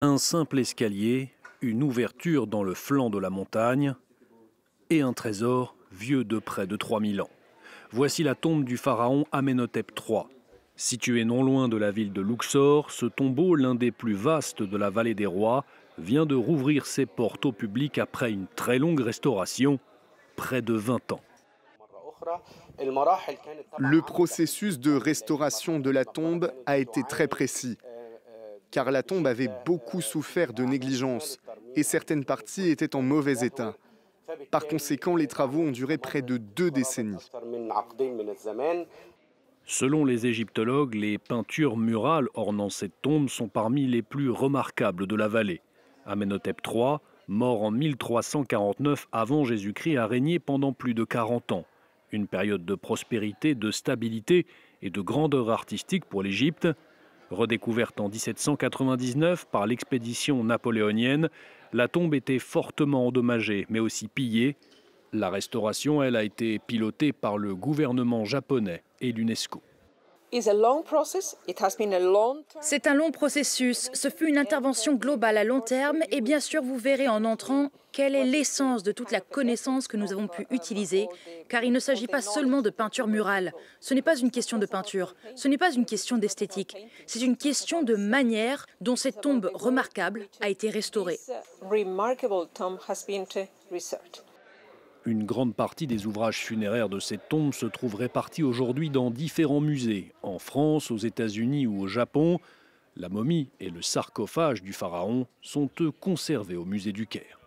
Un simple escalier, une ouverture dans le flanc de la montagne et un trésor vieux de près de 3000 ans. Voici la tombe du pharaon Amenhotep III. Situé non loin de la ville de Luxor, ce tombeau, l'un des plus vastes de la vallée des rois, vient de rouvrir ses portes au public après une très longue restauration, près de 20 ans. Le processus de restauration de la tombe a été très précis, car la tombe avait beaucoup souffert de négligence et certaines parties étaient en mauvais état. Par conséquent, les travaux ont duré près de 2 décennies. Selon les égyptologues, les peintures murales ornant cette tombe sont parmi les plus remarquables de la vallée. Amenhotep III, mort en 1349 avant Jésus-Christ, a régné pendant plus de 40 ans. Une période de prospérité, de stabilité et de grandeur artistique pour l'Égypte. Redécouverte en 1799 par l'expédition napoléonienne, la tombe était fortement endommagée, mais aussi pillée. La restauration, elle, a été pilotée par le gouvernement japonais et l'UNESCO. C'est un long processus, ce fut une intervention globale à long terme et bien sûr vous verrez en entrant quelle est l'essence de toute la connaissance que nous avons pu utiliser, car il ne s'agit pas seulement de peinture murale, ce n'est pas une question de peinture, ce n'est pas une question d'esthétique, c'est une question de manière dont cette tombe remarquable a été restaurée. Une grande partie des ouvrages funéraires de cette tombe se trouve répartie aujourd'hui dans différents musées, en France, aux États-Unis ou au Japon. La momie et le sarcophage du pharaon sont eux conservés au musée du Caire.